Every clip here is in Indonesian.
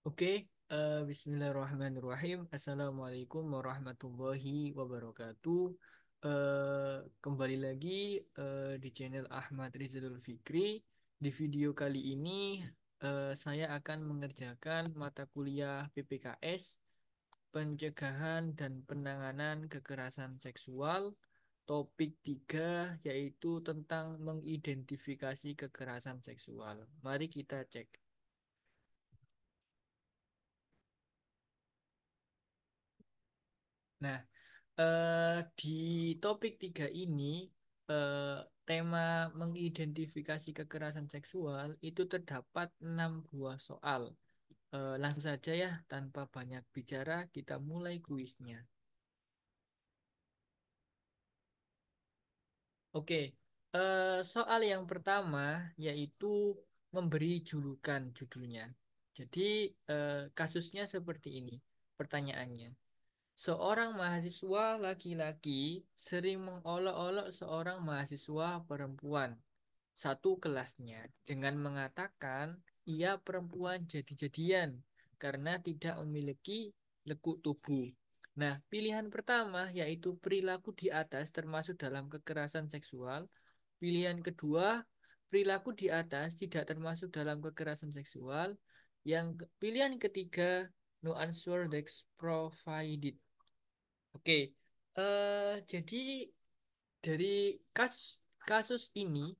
Oke, Bismillahirrahmanirrahim. Assalamualaikum warahmatullahi wabarakatuh. Kembali lagi di channel Ahmad Rizalul Fikri. Di video kali ini saya akan mengerjakan mata kuliah PPKS, Pencegahan dan Penanganan Kekerasan Seksual. Topik 3 yaitu tentang mengidentifikasi kekerasan seksual. Mari kita cek. Nah, di topik 3 ini, tema mengidentifikasi kekerasan seksual itu terdapat 6 buah soal. Langsung saja ya, tanpa banyak bicara, kita mulai kuisnya. Oke, soal yang pertama yaitu memberi julukan judulnya. Jadi, kasusnya seperti ini pertanyaannya. Seorang mahasiswa laki-laki sering mengolok-olok seorang mahasiswa perempuan satu kelasnya dengan mengatakan ia perempuan jadi-jadian karena tidak memiliki lekuk tubuh. Nah, pilihan pertama yaitu perilaku di atas termasuk dalam kekerasan seksual. Pilihan kedua, perilaku di atas tidak termasuk dalam kekerasan seksual. Pilihan ketiga, no answer that's provided. Oke, jadi dari kasus kasus ini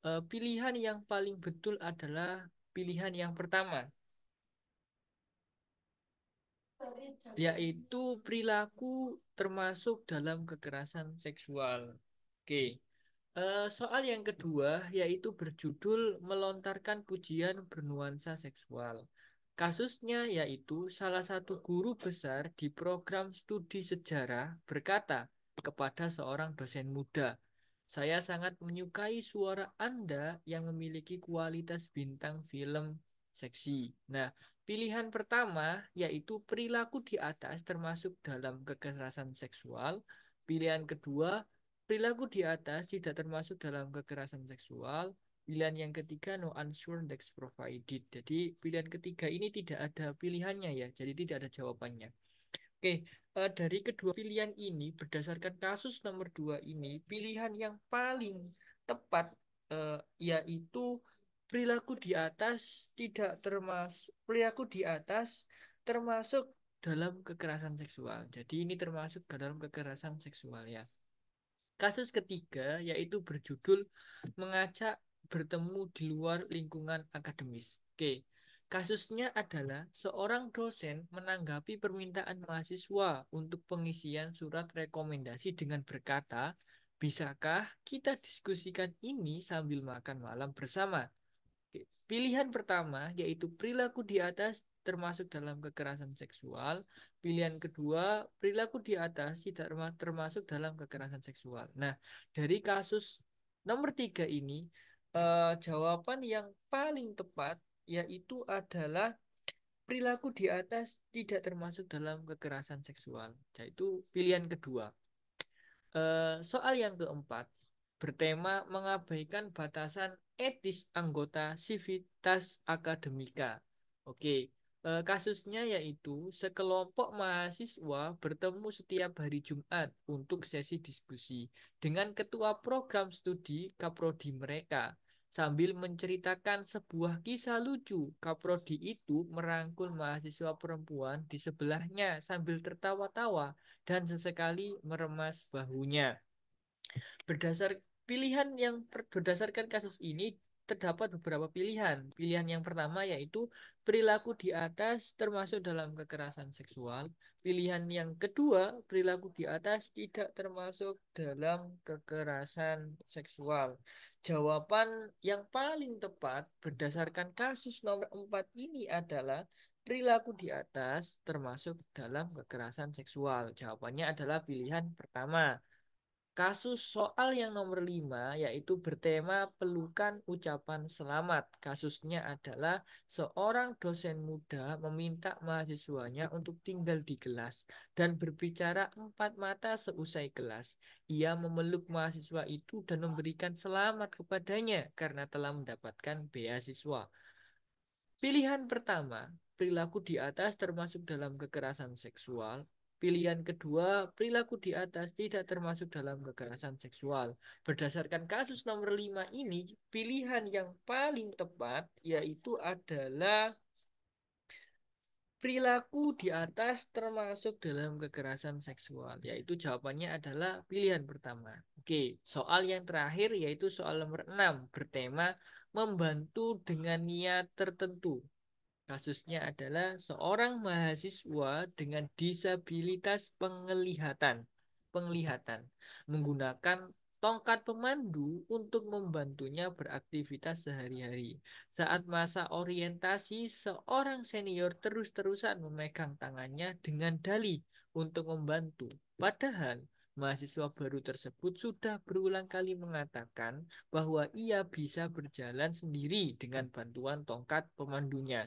pilihan yang paling betul adalah pilihan yang pertama, yaitu perilaku termasuk dalam kekerasan seksual. Oke, soal yang kedua yaitu berjudul melontarkan pujian bernuansa seksual. Kasusnya yaitu salah satu guru besar di program studi sejarah berkata kepada seorang dosen muda, "Saya sangat menyukai suara Anda yang memiliki kualitas bintang film seksi." Nah, pilihan pertama yaitu perilaku di atas termasuk dalam kekerasan seksual. Pilihan kedua, perilaku di atas tidak termasuk dalam kekerasan seksual. Pilihan yang ketiga, no answer that's provided. Jadi pilihan ketiga ini tidak ada pilihannya ya, jadi tidak ada jawabannya. Oke, dari kedua pilihan ini, berdasarkan kasus nomor dua ini, pilihan yang paling tepat yaitu perilaku di atas tidak termasuk perilaku di atas termasuk dalam kekerasan seksual. Jadi ini termasuk dalam kekerasan seksual ya. Kasus ketiga yaitu berjudul mengajak bertemu di luar lingkungan akademis. Oke, kasusnya adalah seorang dosen menanggapi permintaan mahasiswa untuk pengisian surat rekomendasi dengan berkata, "Bisakah kita diskusikan ini sambil makan malam bersama?" Oke, pilihan pertama yaitu perilaku di atas termasuk dalam kekerasan seksual. Pilihan kedua, perilaku di atas tidak termasuk dalam kekerasan seksual. Nah, dari kasus nomor tiga ini, jawaban yang paling tepat yaitu adalah perilaku di atas tidak termasuk dalam kekerasan seksual. Yaitu pilihan kedua. Soal yang keempat bertema mengabaikan batasan etis anggota Civitas Akademika. Oke, kasusnya yaitu sekelompok mahasiswa bertemu setiap hari Jumat untuk sesi diskusi dengan ketua program studi kaprodi mereka. Sambil menceritakan sebuah kisah lucu, kaprodi itu merangkul mahasiswa perempuan di sebelahnya sambil tertawa-tawa dan sesekali meremas bahunya. Berdasarkan kasus ini terdapat beberapa pilihan. Pilihan yang pertama yaitu perilaku di atas termasuk dalam kekerasan seksual. Pilihan yang kedua, perilaku di atas tidak termasuk dalam kekerasan seksual. Jawaban yang paling tepat berdasarkan kasus nomor 4 ini adalah perilaku di atas termasuk dalam kekerasan seksual. Jawabannya adalah pilihan pertama. Kasus soal yang nomor 5 yaitu bertema pelukan ucapan selamat. Kasusnya adalah seorang dosen muda meminta mahasiswanya untuk tinggal di kelas dan berbicara empat mata seusai kelas. Ia memeluk mahasiswa itu dan memberikan selamat kepadanya karena telah mendapatkan beasiswa. Pilihan pertama, perilaku di atas termasuk dalam kekerasan seksual. Pilihan kedua, perilaku di atas tidak termasuk dalam kekerasan seksual. Berdasarkan kasus nomor 5 ini, pilihan yang paling tepat yaitu adalah perilaku di atas termasuk dalam kekerasan seksual, yaitu jawabannya adalah pilihan pertama. Oke, soal yang terakhir yaitu soal nomor 6 bertema membantu dengan niat tertentu. Kasusnya adalah seorang mahasiswa dengan disabilitas penglihatan menggunakan tongkat pemandu untuk membantunya beraktivitas sehari-hari. Saat masa orientasi, seorang senior terus-terusan memegang tangannya dengan dalih untuk membantu. Padahal mahasiswa baru tersebut sudah berulang kali mengatakan bahwa ia bisa berjalan sendiri dengan bantuan tongkat pemandunya.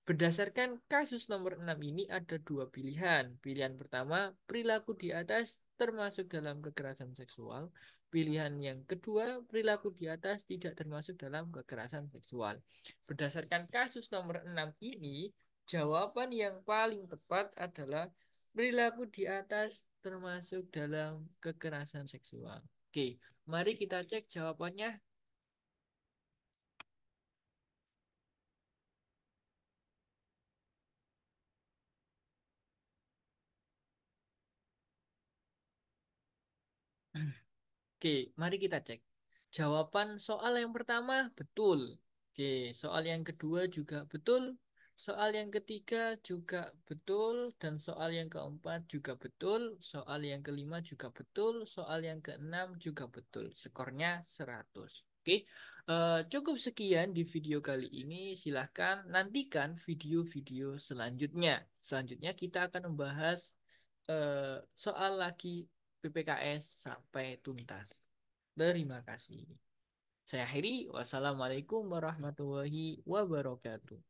Berdasarkan kasus nomor 6 ini ada dua pilihan. Pilihan pertama, perilaku di atas termasuk dalam kekerasan seksual. Pilihan yang kedua, perilaku di atas tidak termasuk dalam kekerasan seksual. Berdasarkan kasus nomor 6 ini, jawaban yang paling tepat adalah perilaku di atas termasuk dalam kekerasan seksual. Oke, mari kita cek jawabannya. Oke, mari kita cek. Jawaban soal yang pertama betul. Oke, soal yang kedua juga betul. Soal yang ketiga juga betul. Dan soal yang keempat juga betul. Soal yang kelima juga betul. Soal yang keenam juga betul. Skornya 100. Oke, cukup sekian di video kali ini. Silahkan nantikan video-video selanjutnya. Selanjutnya kita akan membahas soal lagi PPKS sampai tuntas. Terima kasih. Saya akhiri. Wassalamualaikum warahmatullahi wabarakatuh.